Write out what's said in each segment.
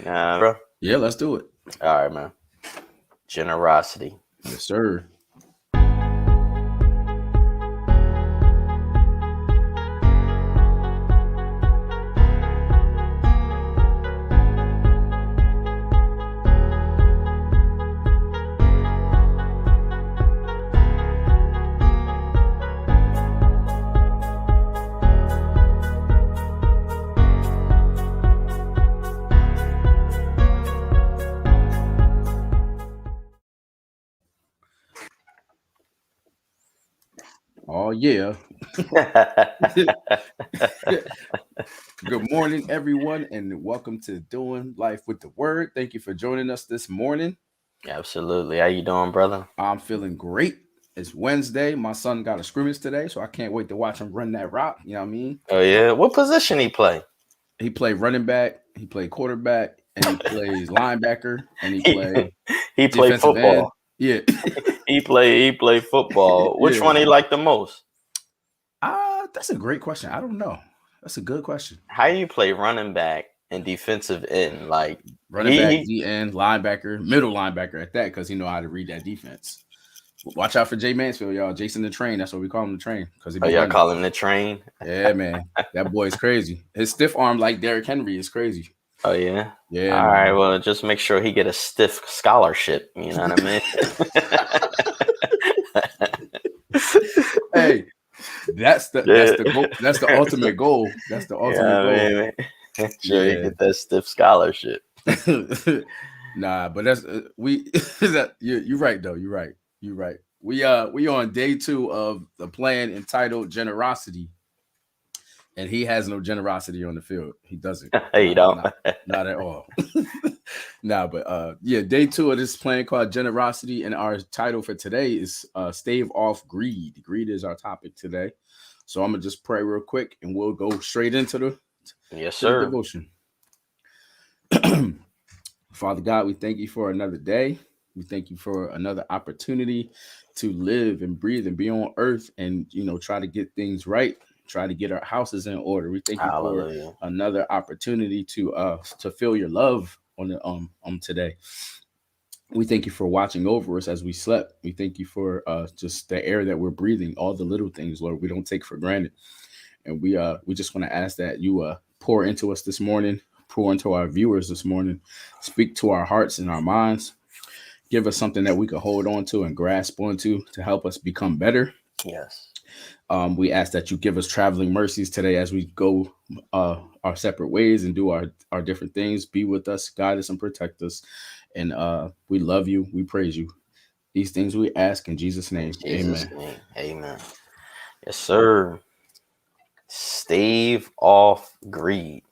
Bro. Yeah, let's do it. All right, man. Generosity. Yes, sir. Oh, yeah. Good morning, everyone, and welcome to Doing Life with the Word. Thank you for joining us this morning. Absolutely. How you doing, brother? I'm feeling great. It's Wednesday. My son got a scrimmage today, so I can't wait to watch him run that rock. You know what I mean? Oh, yeah. What position he play? He played running back, he played quarterback, and he plays linebacker, and he He, played he play defensive end. football. Yeah. He play football. Which Yeah. one he like the most? That's a great question. I don't know. That's a good question. How you play running back and defensive end? Like Running back, he D end, linebacker, middle linebacker at that, because he know how to read that defense. Watch out for Jay Mansfield, y'all. Jason the Train. That's what we call him, the Train, because he Oh, be y'all running. call him the train? Yeah, man. That boy's crazy. His stiff arm like Derrick Henry is crazy. Oh, yeah? Yeah, All man. right, well, just make sure he get a stiff scholarship. You know what I mean? Hey, that's the goal. That's the ultimate goal. That's the ultimate goal. I mean, sure, you get that stiff scholarship. Nah, but that's you're right though. You're right. We on day 2 of the plan entitled Generosity, and he has no generosity on the field. He doesn't. You don't. Not at all. Nah, but yeah, day 2 of this plan called Generosity, and our title for today is Stave Off Greed. Greed is our topic today. So I'm gonna just pray real quick, and we'll go straight into the Yes, to the sir. devotion. Father God, we thank you for another day. We thank you for another opportunity to live and breathe and be on earth, and try to get things right, try to get our houses in order. We thank you for Hallelujah. another opportunity to feel your love on the today. We thank you for watching over us as we slept. We thank you for just the air that we're breathing, all the little things, Lord, we don't take for granted. And we just want to ask that you pour into us this morning, pour into our viewers this morning, speak to our hearts and our minds, give us something that we can hold on to and grasp onto to help us become better. Yes. We ask that you give us traveling mercies today as we go our separate ways and do our different things. Be with us, guide us, and protect us. And we love you. We praise you. These things we ask in Jesus' In name. Jesus' Amen. name. Amen. Yes, sir. Stave off greed.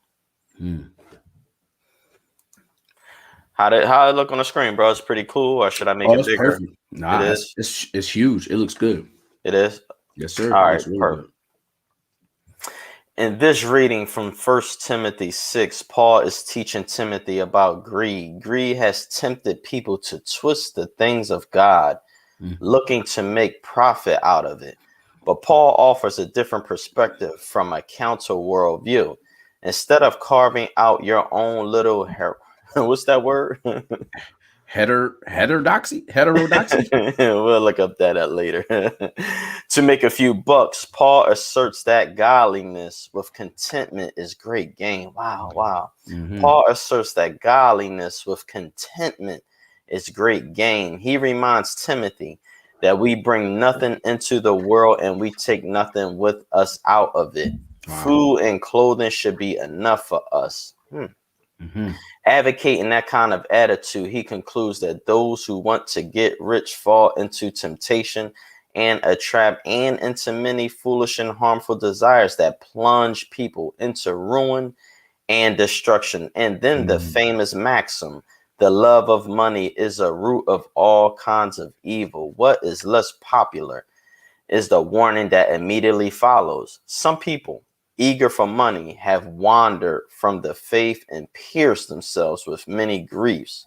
How it look on the screen, bro? It's pretty cool. Or should I make it It's bigger? perfect. Nah, It is. it's huge. It looks good. It is. Yes, sir. All It right. looks really Perfect. good. In this reading from 1 Timothy 6, Paul is teaching Timothy about greed. Greed has tempted people to twist the things of God, looking to make profit out of it. But Paul offers a different perspective from a counter worldview. Instead of carving out your own little what's that word? Heterodoxy. We'll look up that later. To make a few bucks, Paul asserts that godliness with contentment is great gain. Wow. Paul asserts that godliness with contentment is great gain. He reminds Timothy that we bring nothing into the world and we take nothing with us out of it. Wow. Food and clothing should be enough for us. Advocating that kind of attitude, he concludes that those who want to get rich fall into temptation and a trap and into many foolish and harmful desires that plunge people into ruin and destruction. And then the famous maxim, the love of money is a root of all kinds of evil. What is less popular is the warning that immediately follows. Some people, eager for money, have wandered from the faith and pierced themselves with many griefs.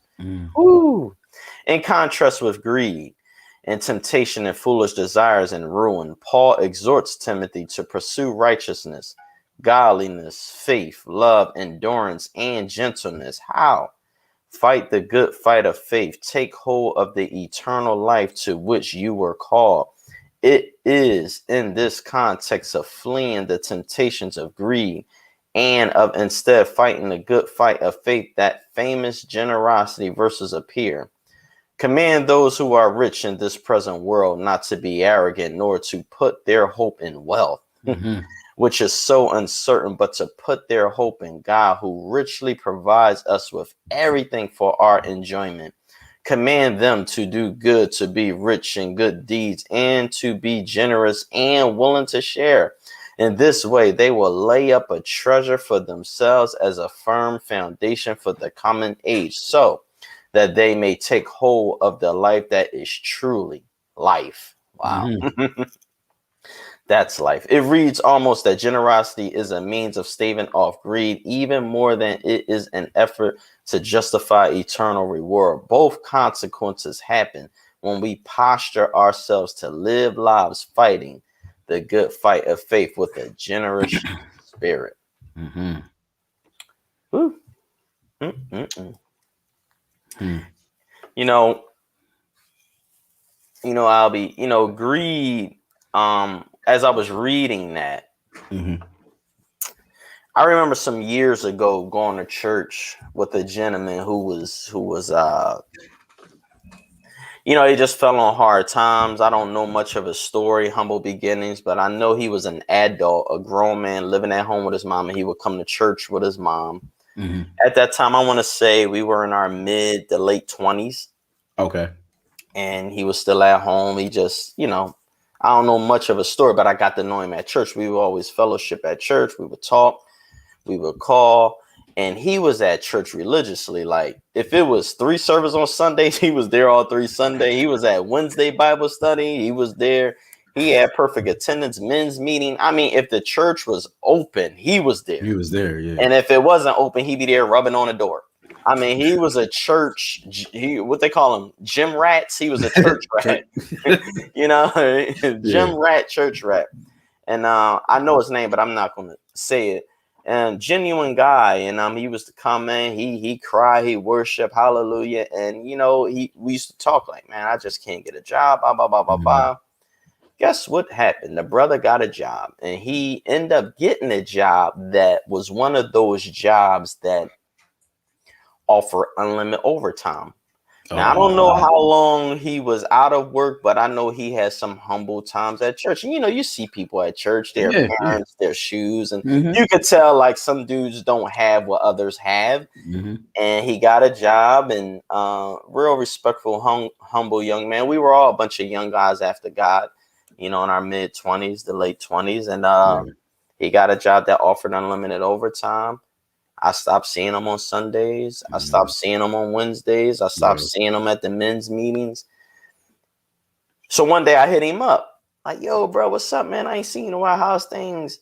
In contrast with greed and temptation and foolish desires and ruin, Paul exhorts Timothy to pursue righteousness, godliness, faith, love, endurance, and gentleness. How? Fight the good fight of faith. Take hold of the eternal life to which you were called. It is in this context of fleeing the temptations of greed and of instead fighting the good fight of faith that famous generosity verses appear. Command those who are rich in this present world not to be arrogant, nor to put their hope in wealth, which is so uncertain, but to put their hope in God, who richly provides us with everything for our enjoyment. Command them to do good, to be rich in good deeds, and to be generous and willing to share. In this way, they will lay up a treasure for themselves as a firm foundation for the coming age, so that they may take hold of the life that is truly life. Wow. That's life. It reads almost that generosity is a means of staving off greed, even more than it is an effort to justify eternal reward. Both consequences happen when we posture ourselves to live lives fighting the good fight of faith with a generous spirit. Woo. You know, Albie, greed, as I was reading that, I remember some years ago going to church with a gentleman who was he just fell on hard times. I don't know much of his story, humble beginnings, but I know he was an adult, a grown man living at home with his mom, and he would come to church with his mom. At that time, I want to say we were in our mid to late 20s. Okay. And he was still at home. He just, I don't know much of a story, but I got to know him at church. We would always fellowship at church. We would talk, we would call, and he was at church religiously. Like if it was 3 services on Sundays, he was there all 3 Sundays. He was at Wednesday Bible study. He was there. He had perfect attendance, men's meeting. I mean, if the church was open, he was there. He was there, yeah. And if it wasn't open, he'd be there rubbing on the door. I mean, he was a church, what they call him, gym rats. He was a church rat, gym rat, church rat. And I know his name, but I'm not going to say it. And genuine guy. And he was to come in, he cry, he worship, hallelujah. And, we used to talk like, man, I just can't get a job, blah, blah, blah, blah, blah. Guess what happened? The brother got a job, and he ended up getting a job that was one of those jobs that offer unlimited overtime. Now, I don't know how long he was out of work, but I know he had some humble times at church. And, you see people at church, their parents, their shoes, and you could tell like some dudes don't have what others have. And he got a job, and real respectful, humble young man. We were all a bunch of young guys after God, in our mid 20s, the late 20s. And he got a job that offered unlimited overtime. I stopped seeing him on Sundays. I stopped seeing him on Wednesdays. I stopped seeing him at the men's meetings. So one day I hit him up. Like, yo, bro, what's up, man? I ain't seen you in a while. How's things?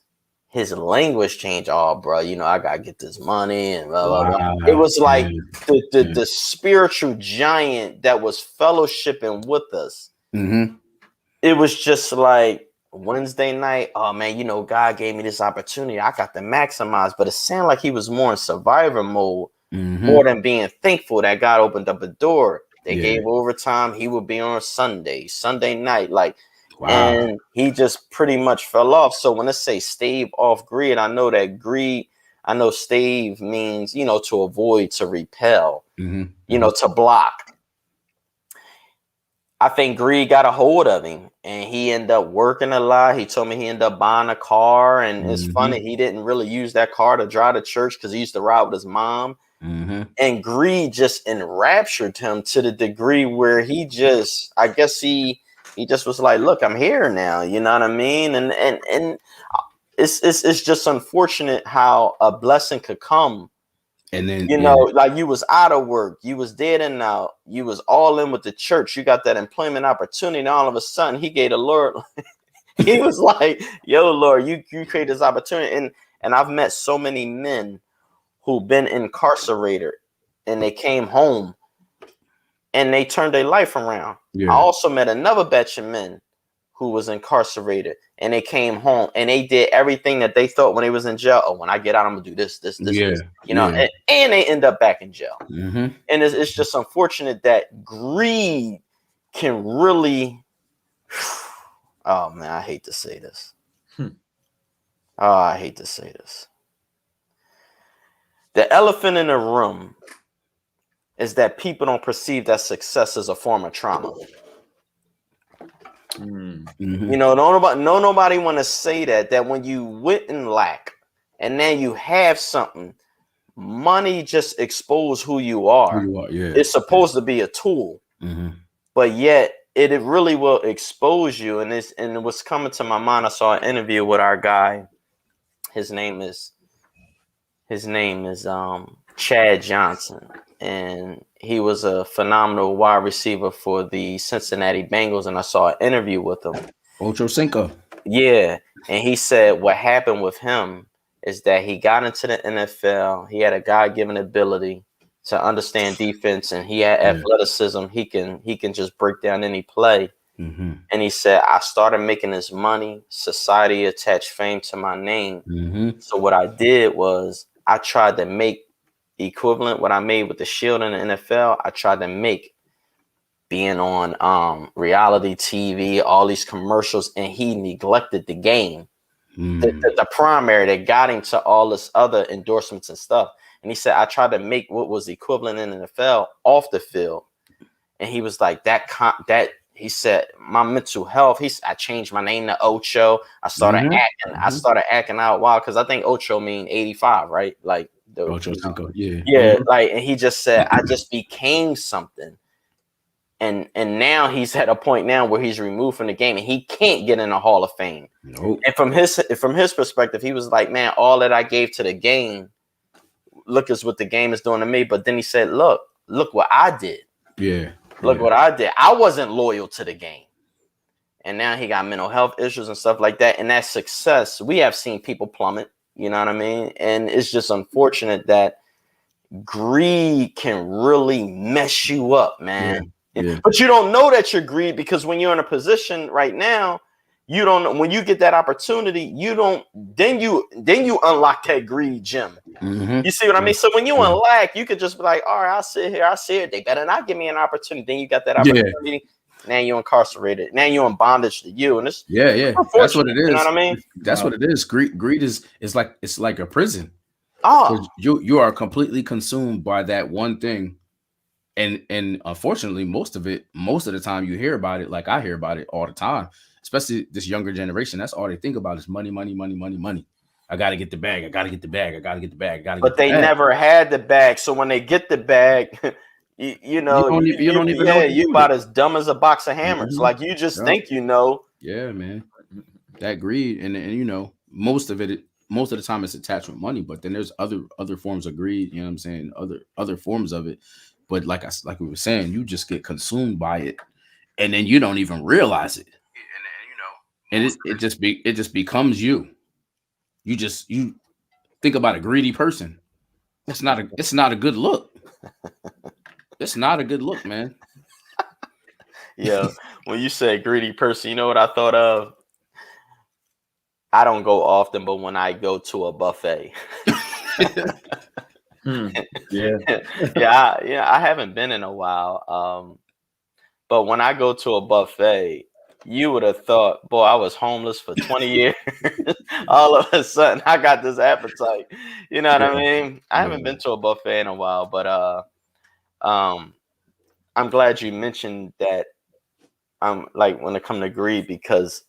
His language changed. Oh, bro, I got to get this money and blah, blah, blah. It was like the spiritual giant that was fellowshipping with us. It was just like, Wednesday night, oh man, God gave me this opportunity. I got to maximize, but it sounded like he was more in survivor mode, more than being thankful that God opened up a door. They gave overtime. He would be on Sunday night, and he just pretty much fell off. So when I say stave off greed, I know that greed, I know stave means, to avoid, to repel, to block. I think greed got a hold of him, and he ended up working a lot. He told me he ended up buying a car, and it's funny, he didn't really use that car to drive to church because he used to ride with his mom. And greed just enraptured him to the degree where he just, I guess he just was like, look, I'm here now. You know what I mean? And it's just unfortunate how a blessing could come. And then, like you was out of work, you was dead and out, you was all in with the church, you got that employment opportunity, and all of a sudden he gave the Lord, he was like, yo, Lord, you create this opportunity. And I've met so many men who've been incarcerated and they came home and they turned their life around. I also met another batch of men who was incarcerated, and they came home and they did everything that they thought when they was in jail. Oh, when I get out, I'm gonna do this, this, Yeah. you know, Yeah. and they end up back in jail. Mm-hmm. And it's just unfortunate that greed can really. Oh man, I hate to say this. Oh, I hate to say this. The elephant in the room is that people don't perceive that success as a form of trauma. Mm-hmm. You know, nobody want to say that when you went in lack and then you have something, money just expose who you are. Yeah. It's supposed to be a tool, but yet it really will expose you. And it was coming to my mind. I saw an interview with our guy. His name is Chad Johnson, and he was a phenomenal wide receiver for the Cincinnati Bengals. And I saw an interview with him. Ocho Cinco. Yeah, and he said what happened with him is that he got into the NFL. He had a God-given ability to understand defense, and he had athleticism. He can just break down any play. And he said, I started making this money. Society attached fame to my name. So what I did was I tried to make equivalent what I made with the Shield in the NFL. I tried to make being on reality TV, all these commercials, and he neglected the game, the primary that got him to all this other endorsements and stuff. And he said, I tried to make what was equivalent in the NFL off the field. And he was like, he said, my mental health, I changed my name to Ocho. I started acting out wild, because I think Ocho mean 85, right? Like the Ocho Cinco, like, and he just said, I just became something. And now he's at a point now where he's removed from the game and he can't get in the Hall of Fame. Nope. And from his perspective, he was like, man, all that I gave to the game, look is what the game is doing to me. But then he said, look what I did. Yeah. Look what I did. I wasn't loyal to the game. And now he got mental health issues and stuff like that. And that success, we have seen people plummet, you know what I mean? And it's just unfortunate that greed can really mess you up, man. Yeah. But you don't know that you're greedy, because when you're in a position right now, you don't know. When you get that opportunity, then you unlock that greed gem. You see what I mean? So when you in lack, you could just be like, all right, I'll sit here, they better not give me an opportunity. Then you got that opportunity. Now you're incarcerated. Now you're in bondage to you. And it's that's what it is. You know what I mean? That's what it is. Greed is like, it's like a prison. Oh, you are completely consumed by that one thing. And unfortunately, most of the time you hear about it, like I hear about it all the time, especially this younger generation. That's all they think about is money, money, money, money, money. I got to get the bag. I got to get the bag. I got to get the bag. But they never had the bag. So when they get the bag, you don't even know. You about as dumb as a box of hammers. Like you just think you know. Yeah, man. That greed, and you know, most of the time it's attached with money. But then there's other forms of greed. You know what I'm saying? Other forms of it. But like we were saying, you just get consumed by it, and then you don't even realize it. And then it just becomes you. You think about a greedy person. It's not a good look. It's not a good look, man. Yeah. When you say greedy person, you know what I thought of? I don't go often, but when I go to a buffet. I haven't been in a while. But when I go to a buffet, you would have thought, boy, I was homeless for 20 years. All of a sudden, I got this appetite. You know what I mean? I haven't been to a buffet in a while, but I'm glad you mentioned that. Like when it comes to greed, because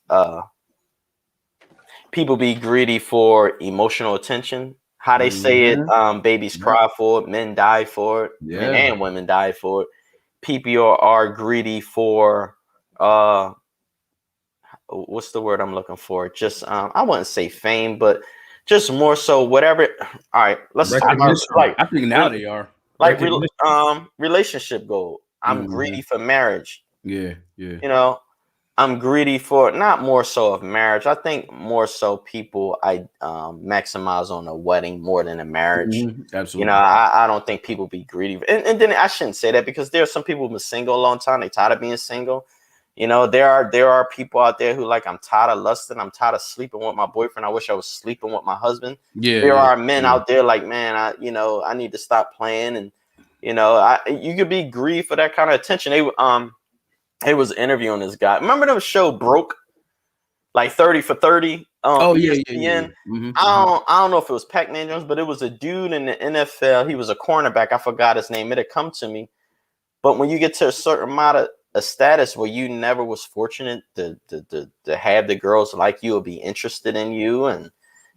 people be greedy for emotional attention. How they say it, babies cry for it, men die for it, men and women die for it. People are greedy for what's the word I'm looking for? Just I wouldn't say fame, but just more so whatever. All right, let's talk about, like, I think now they are like relationship goal. I'm greedy for marriage. Yeah. You know, I'm greedy for not more so of marriage. I think more so people maximize on a wedding more than a marriage. Absolutely. You know, I don't think people be greedy. And then I shouldn't say that, because there are some people who've been single a long time. They tired of being single. You know, there are people out there who like, I'm tired of lusting. I'm tired of sleeping with my boyfriend. I wish I was sleeping with my husband. Yeah, There yeah, are men yeah. out there like, man, I need to stop playing. And, you could be grieved for that kind of attention. They was interviewing this guy. Remember the show Broke? Like 30 for 30 on Oh yeah, yeah, yeah, yeah. ESPN. Mm-hmm. I don't know if it was Pac-Man Jones, but it was a dude in the NFL. He was a cornerback. I forgot his name. It had come to me. But when you get to a certain amount of a status where you never was fortunate to have the girls like you or be interested in you, and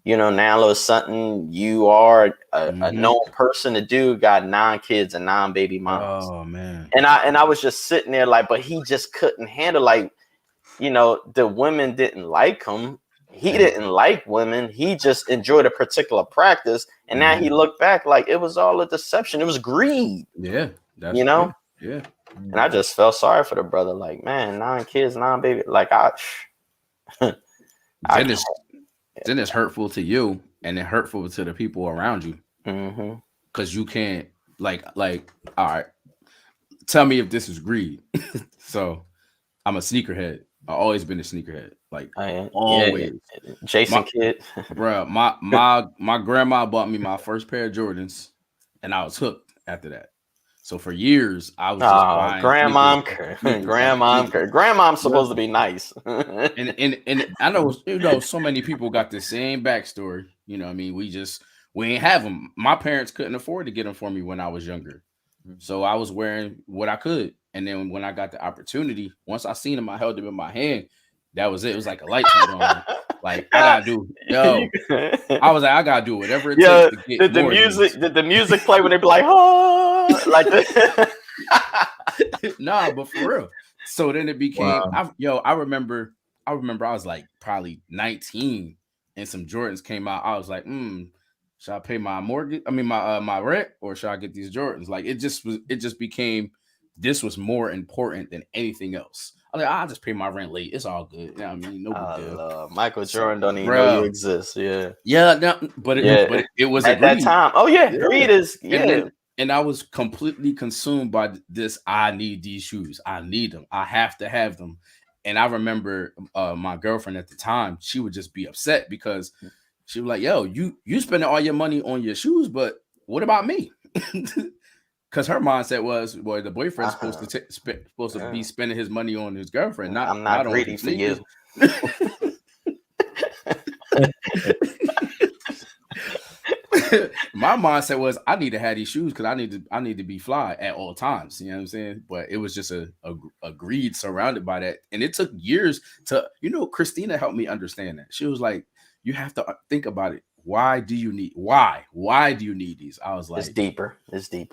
now all of a sudden you are a known person. The dude got 9 kids and 9 baby moms. Oh man. And I was just sitting there like, but he just couldn't handle, like, the women didn't like him. He didn't like women. He just enjoyed a particular practice. And now he looked back like it was all a deception. It was greed. Yeah, that's Yeah. And I just felt sorry for the brother. Like, man, 9 kids, 9 baby. Like, then it's hurtful to you, and then hurtful to the people around you. Because you can't like, all right, tell me if this is greed. So I'm a sneakerhead. I've always been a sneakerhead. Like, always. Yeah. Jason Kidd. Bro, my grandma bought me my first pair of Jordans, and I was hooked after that. So for years, I was just buying Grandmom's supposed to be nice. and I know so many people got the same backstory. You know what I mean? We ain't have them. My parents couldn't afford to get them for me when I was younger. So I was wearing what I could. And then when I got the opportunity, once I seen them, I held them in my hand. That was it. It was like a light turned on. Like, I was like, I gotta do whatever it takes to get did the music play when they be like, oh, like this? Nah, but for real. So then it became, I remember I was like probably 19 and some Jordans came out. I was like, should I pay my mortgage? I mean, my rent, or should I get these Jordans? Like, it just became, this was more important than anything else. I'm like, I'll just pay my rent late. It's all good. You know what I mean? No big deal. Michael Jordan don't even know you exist. Yeah. Yeah. No, but it was at that time. Oh yeah. Greed is, And I was completely consumed by this. I need these shoes. I need them. I have to have them. And I remember my girlfriend at the time, she would just be upset because she was like, yo, you spending all your money on your shoes, but what about me? Because her mindset was, well, the boyfriend's supposed to be spending his money on his girlfriend. I'm not greedy for you. My mindset was, I need to have these shoes because I need to be fly at all times. You know what I'm saying? But it was just a greed surrounded by that, and it took years to, Christina helped me understand that. She was like, you have to think about it. Why do you need these? I was like, it's deeper.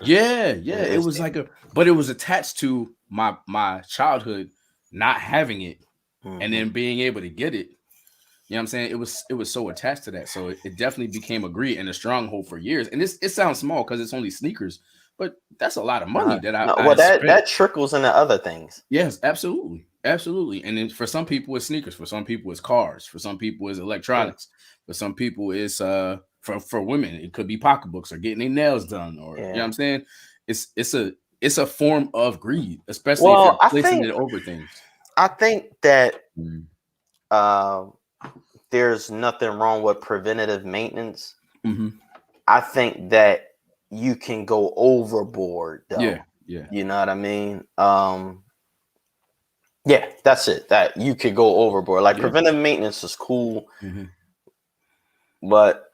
Yeah. It was deeper. But it was attached to my childhood not having it, and then being able to get it. You know what I'm saying? It was so attached to that. So it definitely became a greed and a stronghold for years. And it sounds small because it's only sneakers, but that's a lot of money that trickles into other things. Yes, absolutely. And then for some people it's sneakers, for some people it's cars, for some people it's electronics, for some people it's for women, it could be pocketbooks or getting their nails done, or you know what I'm saying? It's a form of greed, especially if you're placing it over things. I think that there's nothing wrong with preventative maintenance. I think that you can go overboard though. Yeah. You know what I mean? Yeah, that's it. That you could go overboard. Like preventive maintenance is cool, but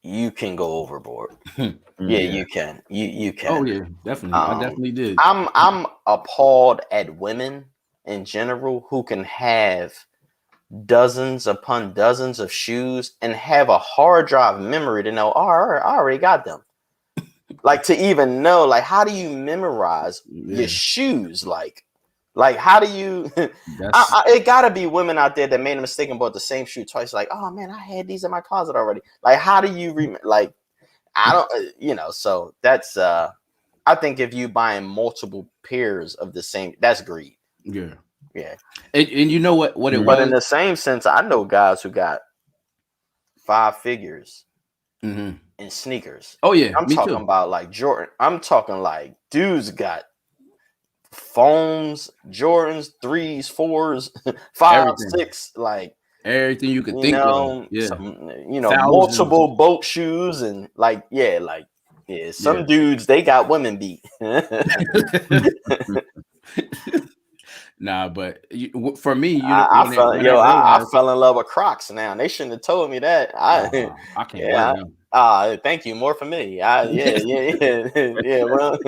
you can go overboard. You can. You can. Oh yeah, definitely. I definitely did. I'm appalled at women in general who can have dozens upon dozens of shoes and have a hard drive memory to know, I already got them. Like, to even know, like, how do you memorize your shoes? Like how do you it gotta be women out there that made a mistake and bought the same shoe twice, like, oh man, I had these in my closet already. Like, how do you like, I don't, so that's I think if you buying multiple pairs of the same, that's greed. Yeah. And you know what it was? But in the same sense, I know guys who got 5 figures in sneakers. Oh yeah, I'm talking about like Jordan. I'm talking like dudes got Foams, Jordans, 3s, 4s, 5, Everything. 6, like Everything you could think of. Yeah. some, Thousands. multiple boat shoes and some dudes, they got women beat. Nah, but for me, I fell in love with Crocs now. They shouldn't have told me that. I can't wear them. Thank you. More for me. Yeah. Well,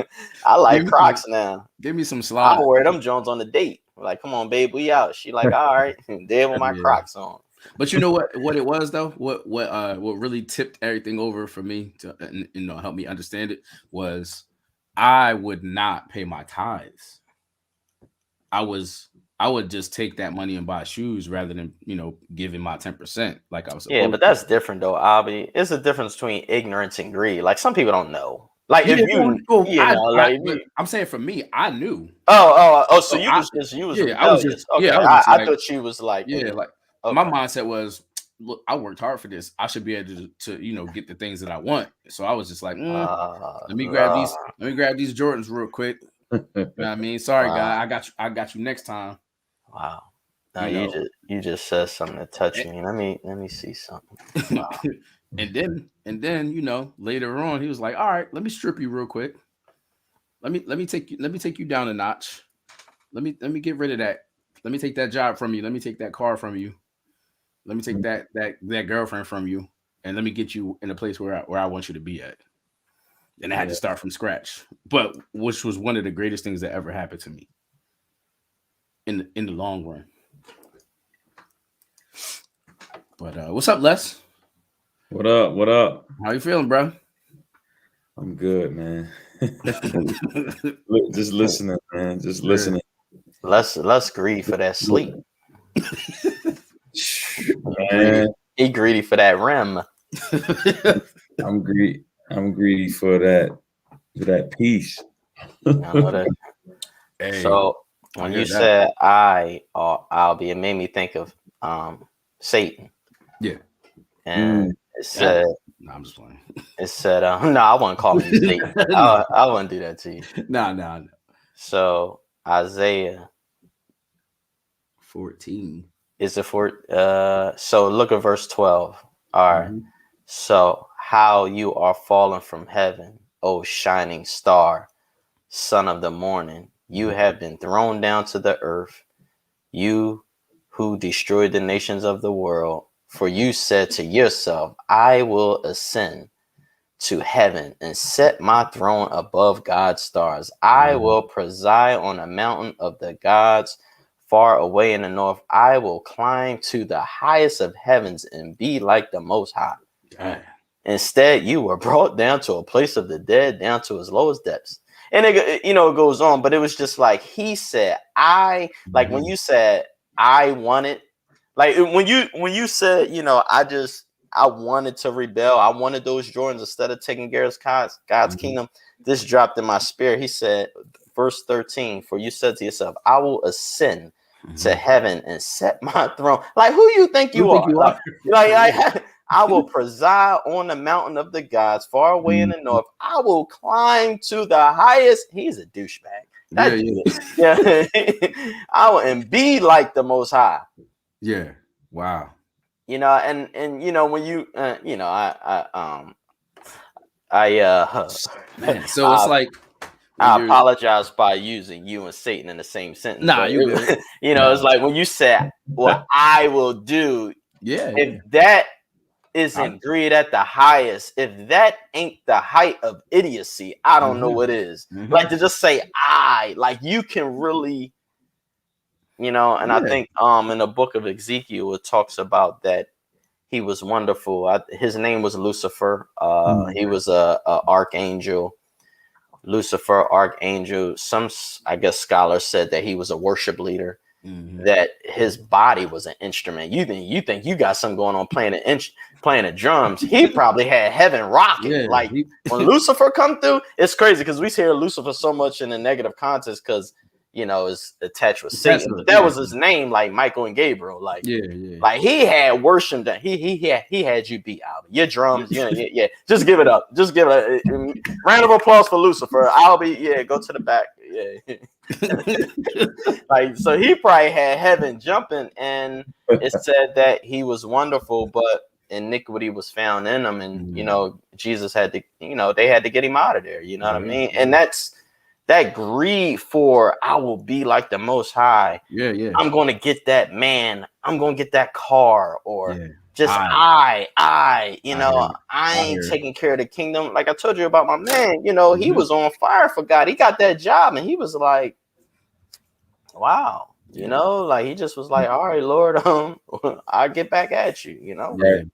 I like Crocs now. Give me some slides. I'll wear them Jones on the date. Like, come on, babe, we out. She like, all right, there with my Crocs on. But you know what it was though? What really tipped everything over for me to help me understand it was I would not pay my tithes. I would just take that money and buy shoes rather than giving my 10% like I was supposed. Yeah, but that's different though, Albie. It's a difference between ignorance and greed. Like some people don't know. Like if I'm saying for me, I knew. So you was rebellious. I thought she was like, my mindset was, look, I worked hard for this. I should be able to get the things that I want. So I was just like, let me grab these Jordans real quick. You know what I mean? Sorry, guy. I got you next time. Wow. No, you just said something that touched me. Let me see something. Wow. and then later on he was like, all right, let me strip you real quick. Let me take you down a notch. Let me get rid of that. Let me take that job from you. Let me take that car from you. Let me take that girlfriend from you, and let me get you in a place where I want you to be at. And I had to start from scratch, but which was one of the greatest things that ever happened to me in the long run. But what's up, Les? What up? How you feeling, bro? I'm good, man. Just listening, man. Just listening. Let's greedy for that sleep. Man. He greedy for that rim. I'm greedy for that peace. So when you said I'll be, it made me think of Satan. Yeah. And it said, no, I'm just playing. It said, no, I wouldn't call you Satan. I wouldn't do that to you. No. So Isaiah 14. Is it so look at verse 12. All right. Mm-hmm. So how you are fallen from heaven, O shining star, son of the morning, you have been thrown down to the earth, you who destroyed the nations of the world. For you said to yourself, I will ascend to heaven and set my throne above God's stars. I will preside on a mountain of the gods far away in the north. I will climb to the highest of heavens and be like the Most High. Yeah. Instead, you were brought down to a place of the dead, down to his lowest depths. And it goes on, but it was just like he said, when you said I wanted, like when you said, I wanted to rebel. I wanted those Jordans instead of taking care of God's kingdom. This dropped in my spirit. He said, verse 13, for you said to yourself, I will ascend to heaven and set my throne. Like, who you think you are? Like, I will preside on the mountain of the gods far away in the north. I will climb to the highest. He's a douchebag. Yeah. I will and be like the Most High. Yeah. Wow. And when you man, so it's like I apologize by using you and Satan in the same sentence. Nah, you good. It's like when you said what I will do. Yeah. If that isn't greed at the highest, if that ain't the height of idiocy, I don't know what is. Like to just say like you can really, and I think in the book of Ezekiel it talks about that he was wonderful. His name was Lucifer. He was a archangel. Lucifer, archangel. Some, I guess, scholars said that he was a worship leader. That his body was an instrument. You think you got something going on playing the drums? He probably had heaven rocking. Yeah, when Lucifer come through, it's crazy because we hear Lucifer so much in the negative context because is attached with Satan. But that was his name, like Michael and Gabriel. Like like he had worship that he had you beat out your drums. Yeah. Just give it up. Just give it a round of applause for Lucifer. Go to the back. Yeah. Like, so he probably had heaven jumping, and it said that he was wonderful, but iniquity was found in him, and Jesus had to, they had to get him out of there. You know what I mean? And that's that greed for I will be like the Most High. Yeah. I'm going to get that man. I'm going to get that car, or just I ain't taking care of the kingdom. Like I told you about my man, he was on fire for God. He got that job, and he was like, wow, like he just was like, all right, Lord, I'll get back at you, Right.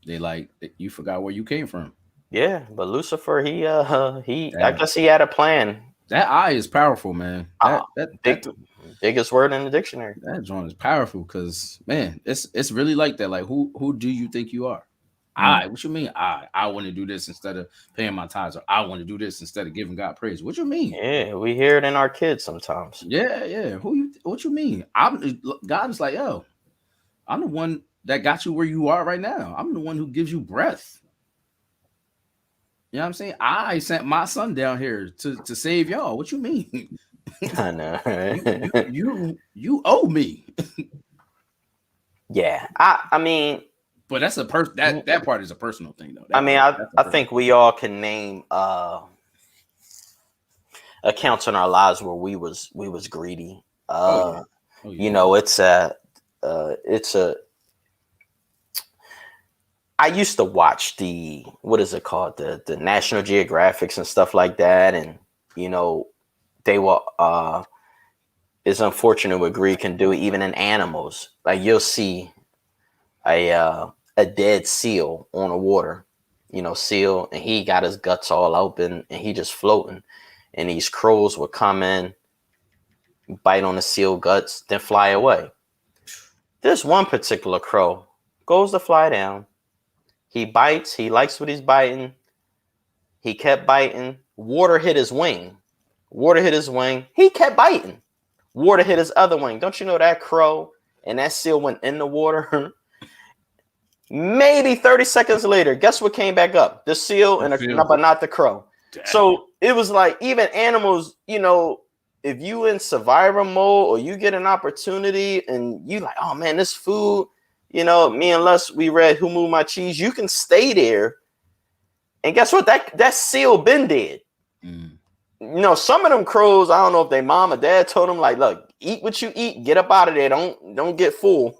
They like, you forgot where you came from. Yeah, but Lucifer, I guess he had a plan. That I is powerful, man. Biggest word in the dictionary. That joint is powerful because, man, it's really like that. Like, who do you think you are? What you mean? I want to do this instead of paying my tithes, or I want to do this instead of giving God praise. What you mean? Yeah, we hear it in our kids sometimes. Yeah. What you mean? God is like, yo, I'm the one that got you where you are right now. I'm the one who gives you breath. You know what I'm saying? I sent my son down here to save y'all. What you mean? I know. Right? You owe me. Yeah, I mean, but that's that part is a personal thing though. I think we all can name accounts in our lives where we was greedy. It's a I used to watch the National Geographics and stuff like that, and they were it's unfortunate what greed can do even in animals. Like you'll see a dead seal on the water, seal, and he got his guts all open and he just floating, and these crows would come in, bite on the seal guts, then fly away. This one particular crow goes to fly down. He bites. He likes what he's biting. He kept biting. Water hit his wing. He kept biting. Water hit his other wing. Don't you know that crow and that seal went in the water? Maybe 30 seconds later, guess what came back up? The seal, but not the crow. Damn. So it was like even animals, if you in survivor mode or you get an opportunity and you like, oh man, this food, me and Les, we read Who Moved My Cheese. You can stay there. And guess what? That seal been dead. Some of them crows, I don't know if their mom or dad told them, like, look, eat what you eat, get up out of there. Don't get full.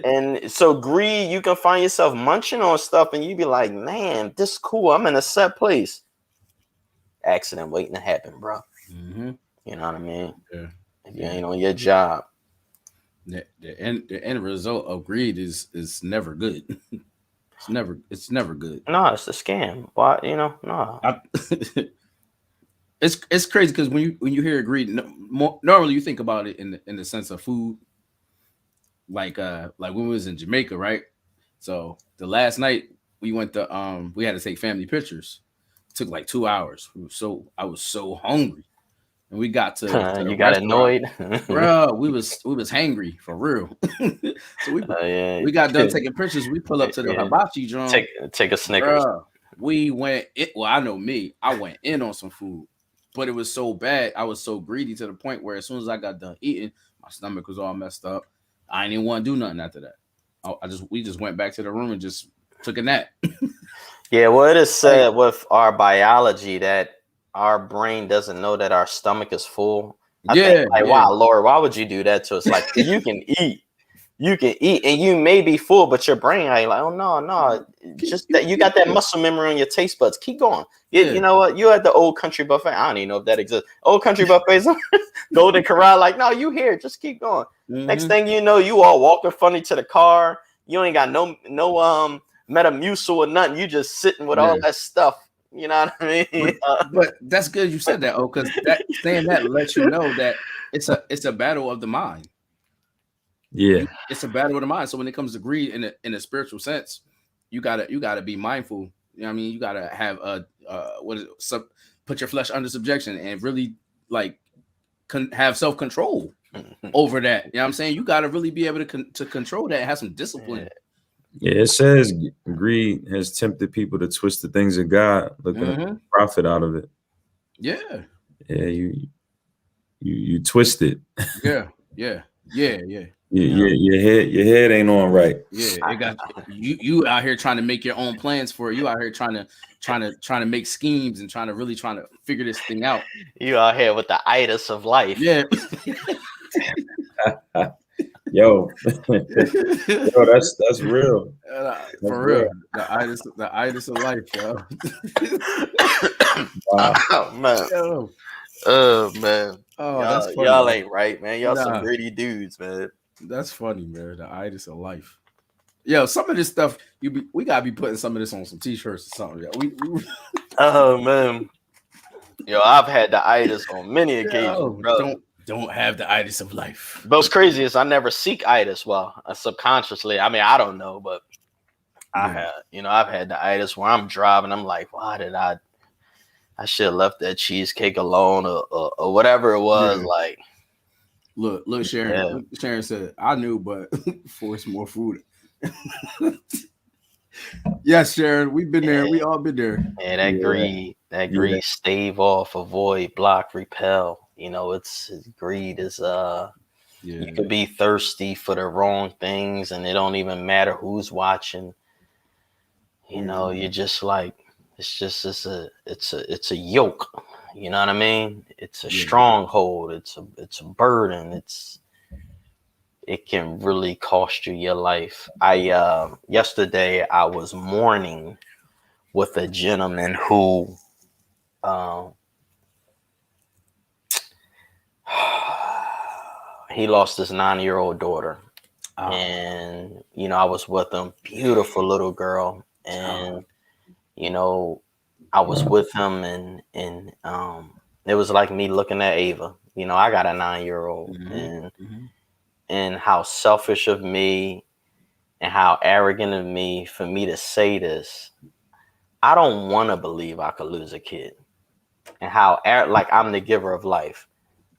And so greed, you can find yourself munching on stuff and you be like, man, this is cool. I'm in a set place. Accident waiting to happen, bro. You know what I mean? Yeah. If you ain't on your job. The end result of greed is never good. It's never good. No, it's a scam. Why? No. It's crazy because when you hear greed, normally you think about it in the sense of food. Like when we was in Jamaica, right? So the last night we went to we had to take family pictures. It took like 2 hours. I was so hungry. And we got to you got annoyed, bro. We was hangry for real. So we got done taking pictures. We pull up to the hibachi drum. Take a Snickers. Bro, we went. I know me. I went in on some food, but it was so bad. I was so greedy to the point where as soon as I got done eating, my stomach was all messed up. I didn't even want to do nothing after that. We just went back to the room and just took a nap. Yeah, well, it is said with our biology that our brain doesn't know that our stomach is full. I think, wow, Lord, why would you do that to us? Like, you can eat, and you may be full, but your brain ain't like, oh no, just that you got that muscle memory on your taste buds. Keep going. You know what? You at the Old Country Buffet. I don't even know if that exists. Old Country Buffets, Golden Corral. Like, no, you here? Just keep going. Next thing you know, you all walking funny to the car. You ain't got no Metamucil or nothing. You just sitting with all that stuff. You know what I mean? But that's good you said that, because saying that lets you know that it's a battle of the mind. Yeah, it's a battle of the mind. So when it comes to greed in a spiritual sense, you gotta be mindful. You know what I mean? You gotta have put your flesh under subjection and really like have self-control over that. You know what I'm saying? You gotta really be able to control that and have some discipline. Yeah, it says greed has tempted people to twist the things of God, looking at profit out of it. Yeah. Yeah, you twisted. Yeah. Your head ain't on right. Yeah, it got you out here trying to make your own plans for it. You out here trying to make schemes and trying to figure this thing out. You out here with the itis of life. Yeah. Yo, that's real. For real. The itis of life, yo. Wow. Oh man. Yo. Oh man. Oh, that's funny. Y'all ain't right, man. Y'all some Nah. greedy dudes, man. That's funny, man. The itis of life. Yo, some of this stuff we gotta be putting some of this on some t-shirts or something. Yo. We Oh man. Yo, I've had the itis on many occasions, bro. Don't have the itis of life. But what's crazy is I never seek itis. Well, subconsciously. I mean, I don't know, but I've had the itis where I'm driving. I'm like, why did I should have left that cheesecake alone or whatever it was. Yeah. Like, look, Sharon. Yeah. Sharon said, I knew, but force more food. Yes, Sharon, we've been there. We all been there. Yeah, that greed, stave off, avoid, block, repel. You know, it's greed is you could be thirsty for the wrong things and it don't even matter who's watching. You know, you're just like, it's a yoke. You know what I mean? It's a stronghold. It's a burden. It can really cost you your life. Yesterday I was mourning with a gentleman who he lost his 9-year-old daughter. And you know, I was with him, beautiful little girl, and you know, I was with him and it was like me looking at Ava. You know, I got a 9-year-old and how selfish of me and how arrogant of me for me to say this. I don't want to believe I could lose a kid and how like I'm the giver of life.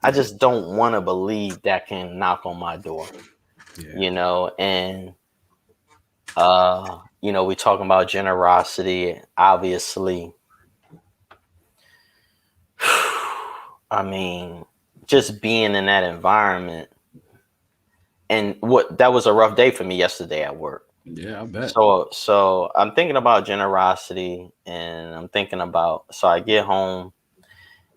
I just don't want to believe that can knock on my door, you know, and you know, we talking about generosity, obviously. I mean, just being in that environment, and that was a rough day for me yesterday at work. Yeah, I bet. So I'm thinking about generosity, and I'm thinking about, so I get home,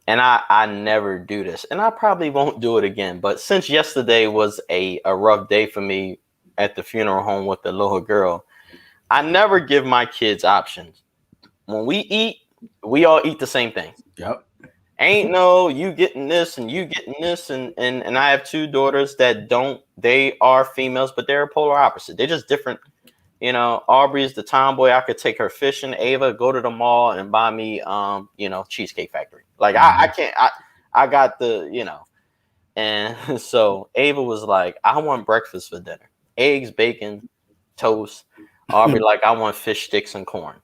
and I never do this, and I probably won't do it again. But since yesterday was a rough day for me at the funeral home with the little girl, I never give my kids options. When we eat, we all eat the same thing. Yep. Ain't no you getting this and you getting this, and I have 2 daughters that they are females, but they're polar opposite. They're just different. You know, Aubrey's the tomboy. I could take her fishing. Ava, go to the mall and buy me you know, Cheesecake Factory. Like I can't, I got the, you know. And so Ava was like, I want breakfast for dinner. Eggs, bacon, toast. Aubrey like, I want fish sticks and corn.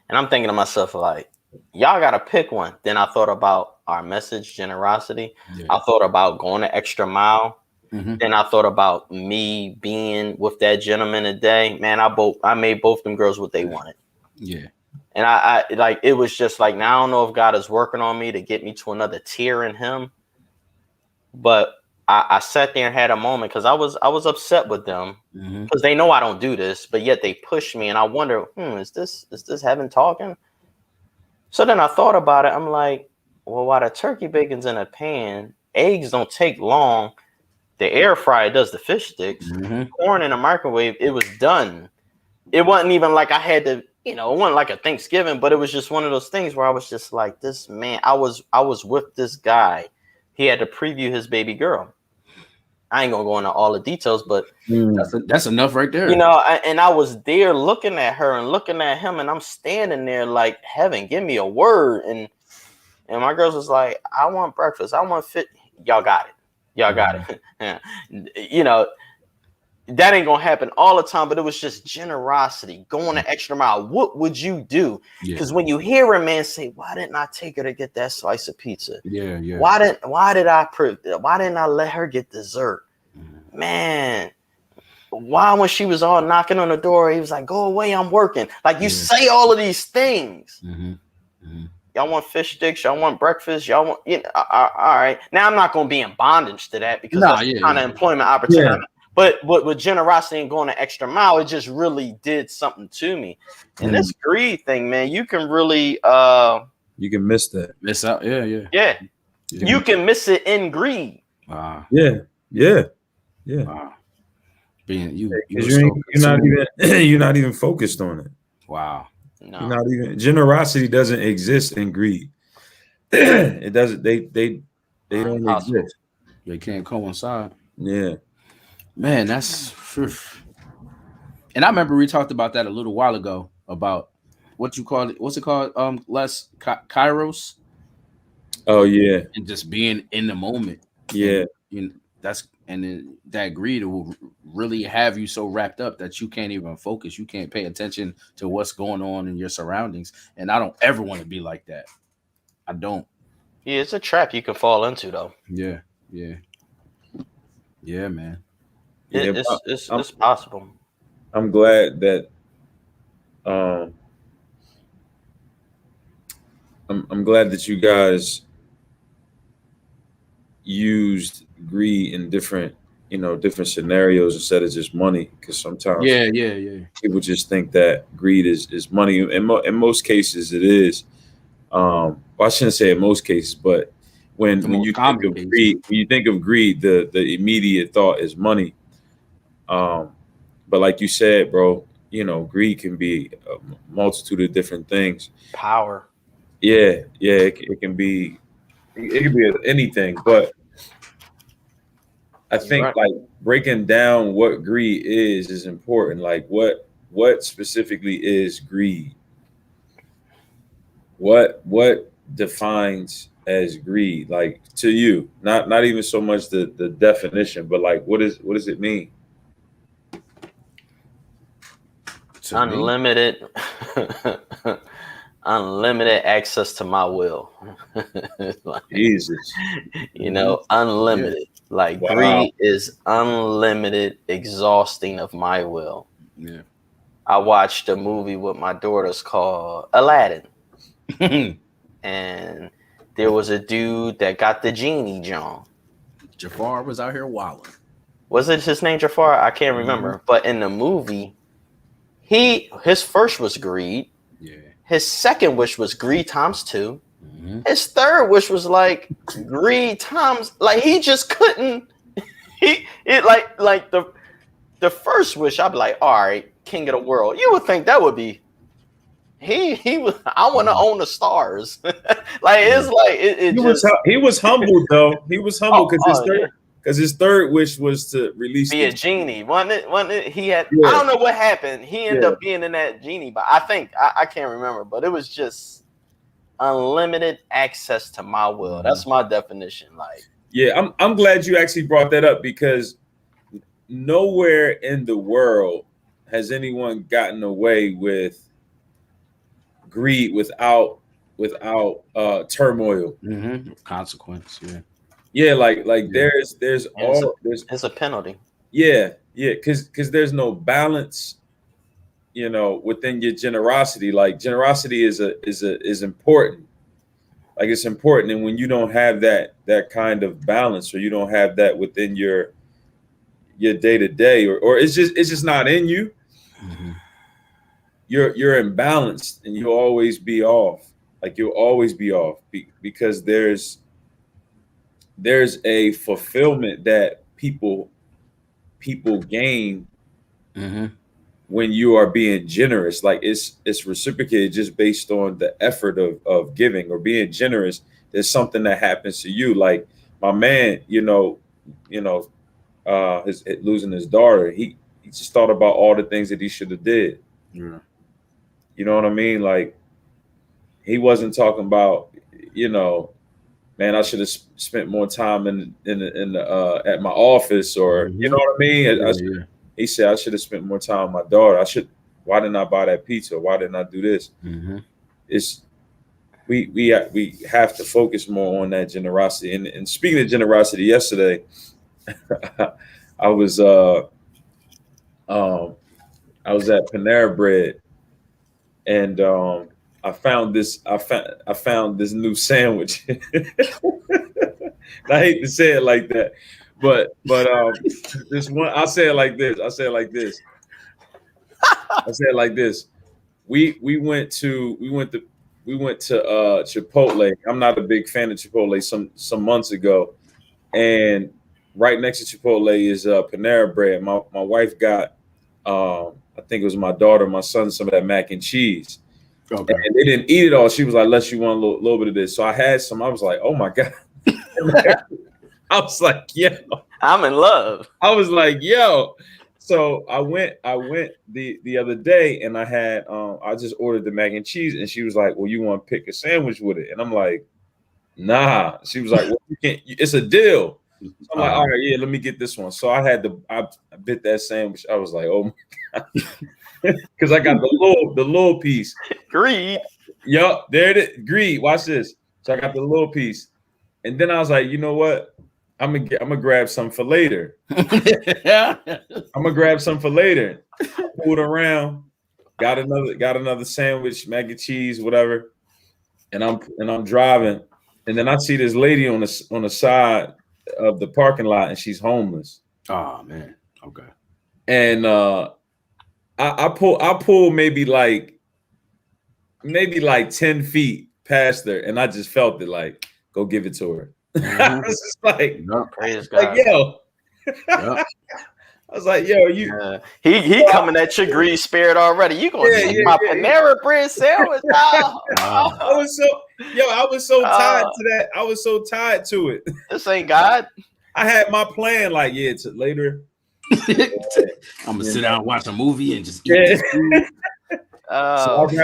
And I'm thinking to myself, like, y'all got to pick one. Then I thought about our message, generosity. Yeah. I thought about going the extra mile. Then I thought about me being with that gentleman today. Man, I made both them girls what they wanted. Yeah. And I like, it was just like, now I don't know if God is working on me to get me to another tier in him. But I sat there and had a moment because I was upset with them because they know I don't do this, but yet they push me. And I wonder, is this heaven talking? So then I thought about it. I'm like, well, while the turkey bacon's in a pan, eggs don't take long. The air fryer does the fish sticks. Corn in a microwave, it was done. It wasn't even like I had to, you know, it wasn't like a Thanksgiving, but it was just one of those things where I was just like, this man, I was with this guy. He had to preview his baby girl. I ain't gonna go into all the details, but that's enough right there. You know, and I was there looking at her and looking at him, and I'm standing there like, heaven, give me a word. And my girls was like, I want breakfast. I want fit. Y'all got it. Y'all got it. You know, that ain't gonna happen all the time, but it was just generosity, going the extra mile. What would you do? Because when you hear a man say, why didn't I take her to get that slice of pizza? Yeah. Why didn't I let her get dessert? Man, why when she was all knocking on the door, he was like, go away, I'm working. Like, you say all of these things. Y'all want fish sticks? Y'all want breakfast? Y'all want, all right. Now I'm not going to be in bondage to that because that's the kind of employment opportunity. Yeah. But with generosity and going an extra mile, it just really did something to me. And this greed thing, man, you can really you can miss that. Miss out. Yeah. You can miss it in greed. Wow. Yeah. Wow. Being you're not even you're not even focused on it. Wow. No. You're not even, generosity doesn't exist in greed. It doesn't. They don't exist. They can't coincide. Yeah. Man, that's. And I remember we talked about that a little while ago about what you call it. What's it called? Les Kairos. Oh yeah. And just being in the moment. Yeah. And, that greed will really have you so wrapped up that you can't even focus. You can't pay attention to what's going on in your surroundings. And I don't ever want to be like that. I don't. Yeah, it's a trap you can fall into, though. Yeah, man. It's possible. I'm glad that I'm glad that you guys used greed in different scenarios instead of just money, because sometimes people just think that greed is money. In most cases it is. Well, I shouldn't say in most cases, but when you think of greed, the immediate thought is money. But like you said, bro, greed can be a multitude of different things. Power. Yeah, it can be anything, but I think like breaking down what greed is important. Like what specifically is greed? What defines as greed, like to you? Not even so much the definition, but like what does it mean? Unlimited unlimited access to my will. Like, Jesus. Unlimited. Like greed is unlimited exhausting of my will. Yeah. I watched a movie with my daughters called Aladdin. And there was a dude that got the genie John. Jafar was out here wilding. Was it his name Jafar? I can't remember. But in the movie, his first was greed. Yeah. His second wish was greed times 2. Mm-hmm. His third wish was like greed times, like he just couldn't. Like the first wish, I'd be like, all right, king of the world. You would think that would be. He was. I want to own the stars. Like it's like he was humble though. He was humble because his third wish was to release a genie. Wasn't it? He had. I don't know what happened. He ended up being in that genie, but I think I can't remember. But it was just unlimited access to my will. That's my definition. Like, yeah, I'm glad you actually brought that up, because nowhere in the world has anyone gotten away with greed without turmoil, consequence. There's a penalty. Because there's no balance within your generosity. Like generosity is important. Like it's important, and when you don't have that kind of balance, or you don't have that within your day to day, or it's just not in you, you're imbalanced, and you'll always be off. Like you'll always be off because there's a fulfillment that people gain when you are being generous. Like it's reciprocated just based on the effort of giving or being generous. There's something that happens to you. Like my man, losing his daughter, he just thought about all the things that he should have did. Yeah. You know what I mean? Like he wasn't talking about, man, I should have spent more time in the at my office, or you know what I mean? He said I should have spent more time with my daughter. Why didn't I buy that pizza? Why didn't I do this? It's we have to focus more on that generosity. And speaking of generosity, yesterday I was at Panera Bread, and I found this new sandwich. I hate to say it like that, but this one, I'll say it like this. We went to Chipotle. I'm not a big fan of Chipotle some months ago, and right next to Chipotle is Panera Bread. My wife got I think it was my daughter, my son, some of that mac and cheese. Okay. And they didn't eat it all. She was like, "Unless you want a little bit of this." So I had some. I was like, "Oh my god!" I was like, "Yo," I'm in love. I was like, "Yo." So I went the other day, and I just ordered the mac and cheese, and she was like, "Well, you want to pick a sandwich with it?" And I'm like, "Nah." She was like, "Well, you can't. It's a deal." So I'm like, "All right, yeah, let me get this one." So I bit that sandwich. I was like, "Oh my god." Because I got the little piece. Greed. Yup, there it is. Greed. Watch this. So I got the little piece, and then I was like, you know what? I'm gonna grab some for later. Pulled around, got another sandwich, mac and cheese, whatever. And I'm driving, and then I see this lady on the side of the parking lot, and she's homeless. Oh man. Okay. And I pull maybe like 10 feet past her, and I just felt it like, go give it to her. I was just like, praise God. Yo. I was like, yo, you he coming at your greed spirit already. You gonna take my Panera Bread sandwich? I was so tied to that. I was so tied to it. This ain't God. I had my plan, like, later. I'm gonna sit down and watch a movie and just eat this food. Oh, so I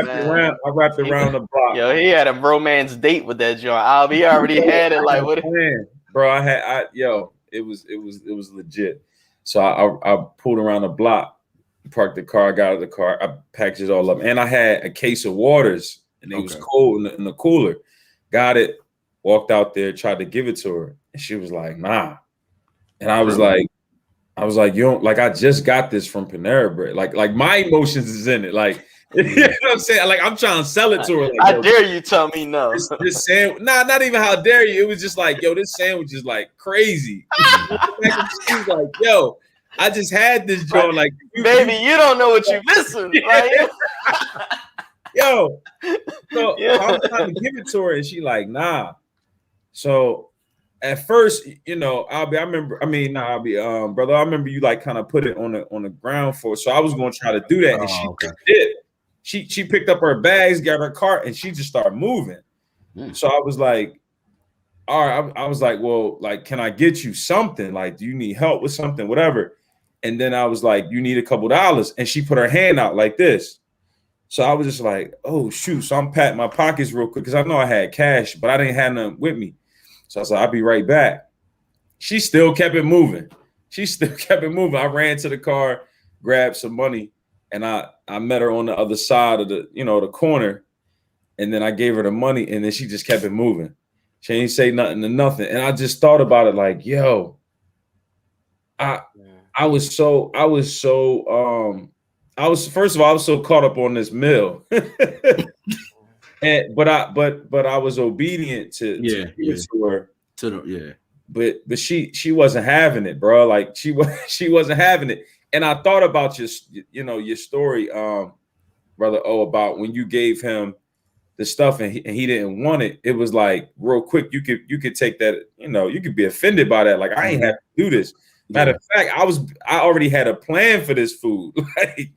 wrapped around the block. Yo, he had a romance date with that joint. He already had it. Like, what? Bro, it was legit. So I pulled around the block, parked the car, got out of the car, I packaged it all up, and I had a case of waters, and it was cold in the cooler. Got it, walked out there, tried to give it to her, and she was like, "Nah," and I was like, "You don't like? I just got this from Panera Bread. Like my emotions is in it. Like, you know what I'm saying? Like, I'm trying to sell it to her. Like, I dare you tell me no. This sandwich, not even how dare you. It was just like, yo, this sandwich is like crazy. She was like, yo, I just had this joint. Like, baby, you don't know what you're missing. Like, yo, so I'm trying to give it to her, and she like, nah. So at first, brother, I remember you like kind of put it on the ground for. So I was going to try to do that, and she did. She picked up her bags, got her cart, and she just started moving. So I was like, all right. I was like, well, like, can I get you something? Like, do you need help with something, whatever? And then I was like, you need a couple dollars. And she put her hand out like this. So I was just like, oh, shoot. So I'm patting my pockets real quick because I know I had cash, but I didn't have none with me. So I was like, I'll be right back. She still kept it moving. I ran to the car, grabbed some money, and I met her on the other side of the corner. And then I gave her the money, and then she just kept it moving. She ain't say nothing to nothing. And I just thought about it like, yo, I was so caught up on this meal. But I was obedient to her. But she wasn't having it, bro. Like she wasn't having it. And I thought about your story, brother O, about when you gave him the stuff and he didn't want it. It was like real quick. You could take that. You could be offended by that. Like, I ain't have to do this. Matter of fact, I already had a plan for this food. Like,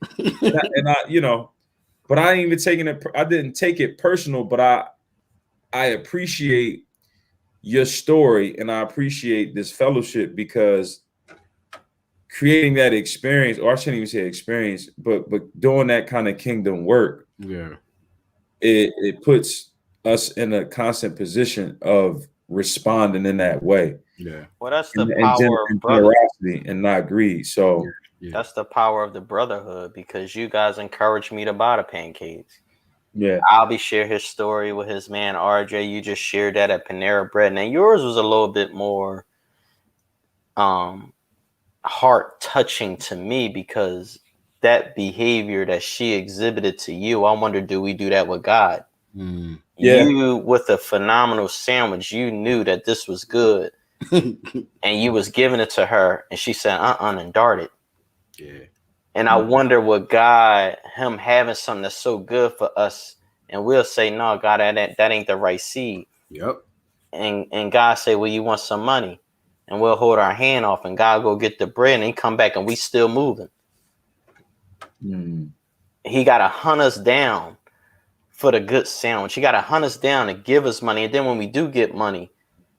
but I ain't even taking it. I didn't take it personal, but I appreciate your story, and I appreciate this fellowship, because creating that experience, or I shouldn't even say experience, but doing that kind of kingdom work, it puts us in a constant position of responding in that way. Yeah. Well, that's the power of generosity and not greed. So that's the power of the brotherhood, because you guys encouraged me to buy the pancakes. Yeah. Albie shared his story with his man RJ. You just shared that at Panera Bread. And yours was a little bit more heart touching to me, because that behavior that she exhibited to you, I wonder, do we do that with God? Yeah. You with a phenomenal sandwich, you knew that this was good, and you was giving it to her, and she said, and darted. Yeah. And I wonder what God, him having something that's so good for us, and we'll say, no, God, that ain't the right seed. Yep. And God say, well, you want some money? And we'll hold our hand off, and God go get the bread, and he come back, and we still moving. He got to hunt us down for the good sandwich. He got to hunt us down and give us money. And then when we do get money,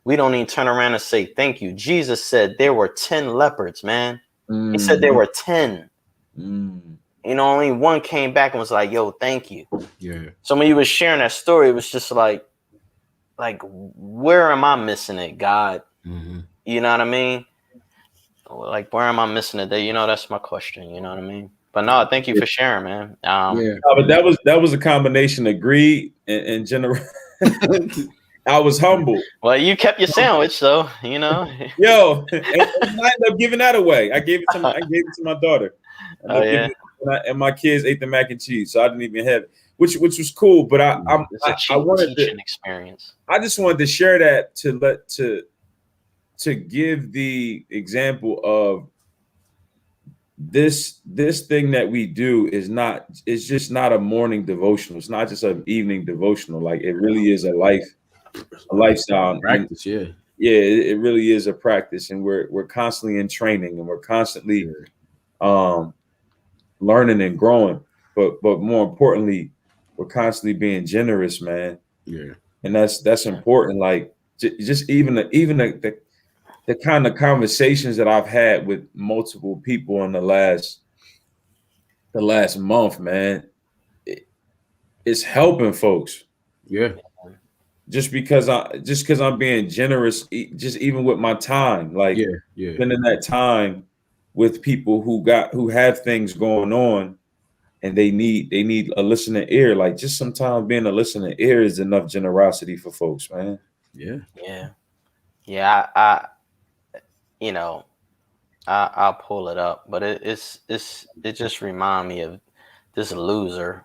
we don't even turn around and say thank you. Jesus said there were 10 leopards, man. He said there were 10. You know, only one came back and was like, yo, thank you. Yeah. So when you was sharing that story, it was just like, where am I missing it, God? You know what I mean? Like, where am I missing it? You know, that's my question. You know what I mean? But no, thank you for sharing, man. Yeah, but that was a combination of greed and general. I was humble. Well, you kept your sandwich, so you know. Yo, and I ended up giving that away. I gave it to my daughter. Oh yeah. And my kids ate the mac and cheese, so I didn't even have it, which was cool. But I wanted teaching experience. I just wanted to share that to give the example of this thing that we do it's just not a morning devotional. It's not just an evening devotional. Like, it really is a lifestyle practice. It really is a practice, and we're constantly in training, and we're constantly learning and growing, but more importantly, we're constantly being generous, man. And that's important. Like, just even the kind of conversations that I've had with multiple people in the last month, man, it's helping folks. Just because I'm being generous, just even with my time, like spending that time with people who have things going on, and they need a listening ear. Like, just sometimes being a listening ear is enough generosity for folks, man. I you know, I'll pull it up, but it just remind me of this loser,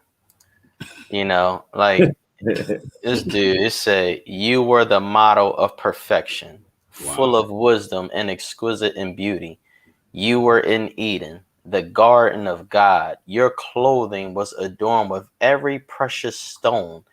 you know, like this dude. It say, you were the model of perfection, full of wisdom and exquisite in beauty. You were in Eden, the garden of God. Your clothing was adorned with every precious stone.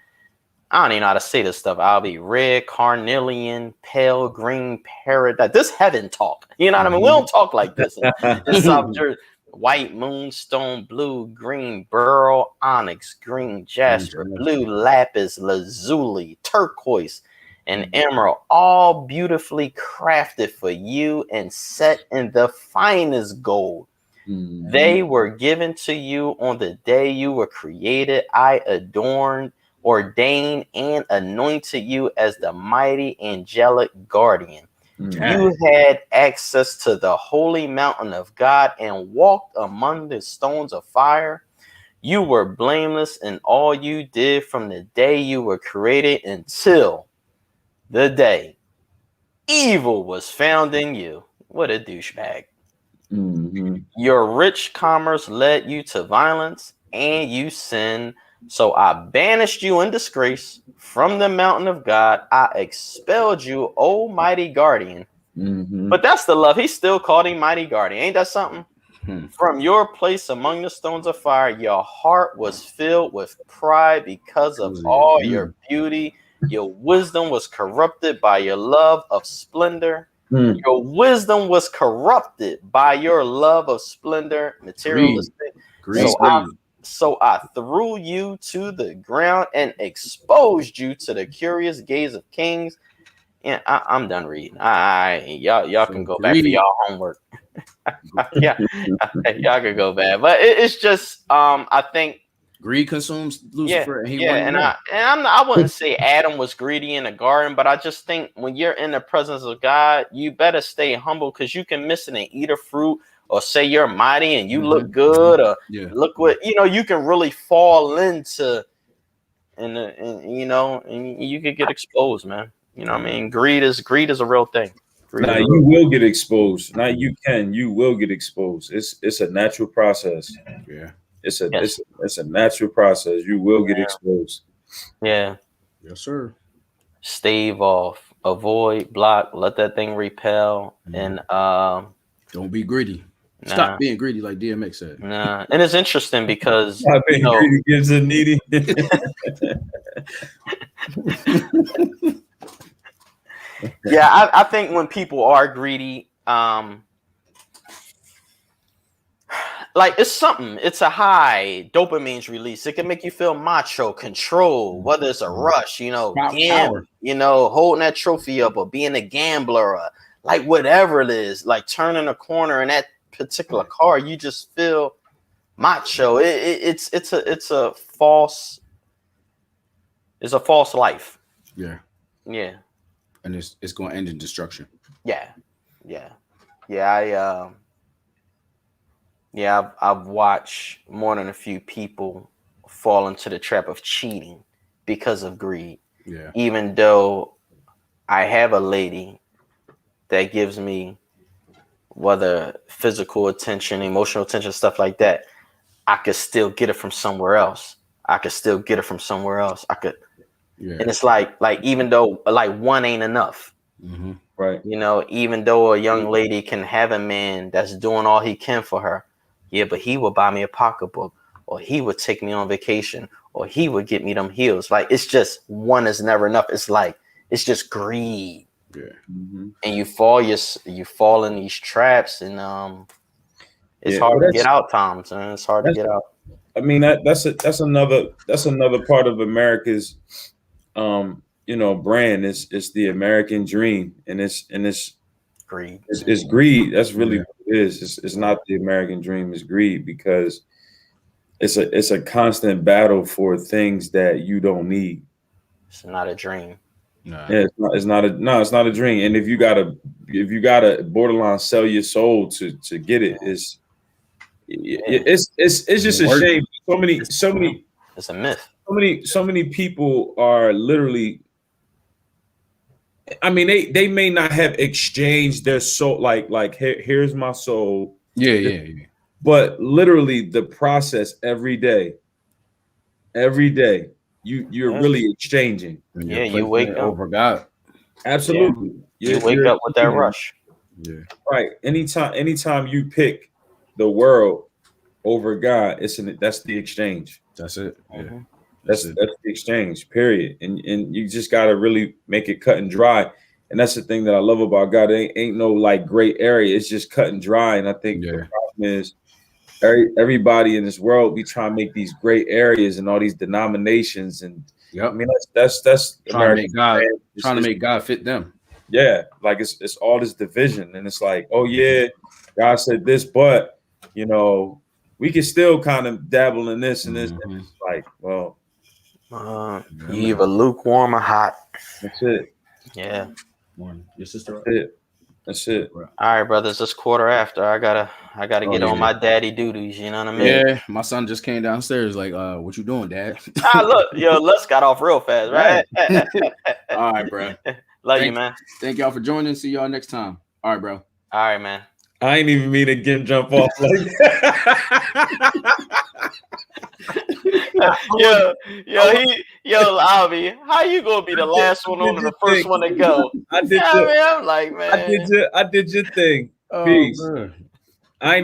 I don't even know how to say this stuff. I'll be red, carnelian, pale green, paradise. This heaven talk. You know what I mean? We don't talk like this in South Jersey. White moonstone, blue, green, beryl, onyx, green, jasper, blue, lapis, lazuli, turquoise, and emerald, all beautifully crafted for you and set in the finest gold. They were given to you on the day you were created. I adorned, ordained, and anointed you as the mighty angelic guardian. You had access to the holy mountain of God and walked among the stones of fire. You were blameless in all you did from the day you were created until the day evil was found in you. What a douchebag. Your rich commerce led you to violence, and you sinned. So I banished you in disgrace from the mountain of God. I expelled you, O mighty guardian. But that's the love. He still called him mighty guardian. Ain't that something? From your place among the stones of fire, your heart was filled with pride because of all your beauty. Your wisdom was corrupted by your love of splendor. Your wisdom was corrupted by your love of splendor, materialistic. So I threw you to the ground and exposed you to the curious gaze of kings. Yeah, I'm done reading. Y'all can go back to y'all homework. Y'all can go back. But it's just I think greed consumes Lucifer. I wouldn't say Adam was greedy in the garden, but I just think when you're in the presence of God, you better stay humble, because you can miss it and eat a fruit, or say you're mighty and you look good, or look what you can really fall into, and you could get exposed, man. You know what I mean? Greed is a real thing. Now you will get exposed. Now you will get exposed. It's a natural process. It's a natural process. You will get exposed. Yeah. Yes, sir. Stave off, avoid, block, let that thing repel, and don't be greedy. nah, Stop being greedy, like DMX said. Nah, and it's interesting because Stop being greedy gives a needy. Yeah, I think when people are greedy, like it's something. It's a high dopamine's release. It can make you feel macho, control. Whether it's a rush, Power. holding that trophy up, or being a gambler, or like whatever it is, like turning a corner in that particular car, you just feel macho. It's a false life. Yeah. Yeah. And it's going to end in destruction. Yeah. I've watched more than a few people fall into the trap of cheating because of greed. Yeah. Even though I have a lady that gives me, whether physical attention, emotional attention, stuff like that, I could still get it from somewhere else. I could. Yeah. And it's like even though like one ain't enough. Mm-hmm. Right. Even though a young lady can have a man that's doing all he can for her, yeah, but he would buy me a pocketbook, or he would take me on vacation, or he would get me them heels. Like, it's just one is never enough. It's like, it's just greed. Yeah. Mm-hmm. And you fall in these traps, and it's hard to get out, Tom. And it's hard to get out. I mean, that's another part of America's brand. It's the American dream, and it's Greed. It's greed. That's really what it is. It's not the American dream. It's greed, because it's a constant battle for things that you don't need. It's not a dream. Nah. Yeah, it's not a dream. And if you gotta borderline sell your soul to get it, it's just a shame. So many. It's a myth. So many people are literally. I mean, they may not have exchanged their soul, like here's my soul. Yeah. But literally, the process every day, you're really exchanging. Yeah, you wake up over God. Absolutely, you wake up with that rush. Yeah, right. Anytime you pick the world over God, that's the exchange. That's it. Yeah. Mm-hmm. That's the exchange, period. And you just gotta really make it cut and dry. And that's the thing that I love about God. It ain't no like gray area. It's just cut and dry. And I think the problem is everybody in this world be trying to make these gray areas and all these denominations. And I mean that's trying to make God fit them. Yeah, like it's all this division, and it's like, oh yeah, God said this, but we can still kind of dabble in this and this. And it's like, well. You either lukewarm or hot. That's it. Yeah. Your sister. That's it. All right, brothers. It's 1:15. I gotta get on my daddy duties. You know what I mean? Yeah. My son just came downstairs. Like, what you doing, Dad? Look, Les got off real fast, right? All right, bro. Love you, man. Thank y'all for joining. See y'all next time. All right, bro. All right, man. I ain't even mean to get jump off like that. Albie, how you gonna be the last one on and the first one to go? I did I'm like, man. I did your thing. Peace.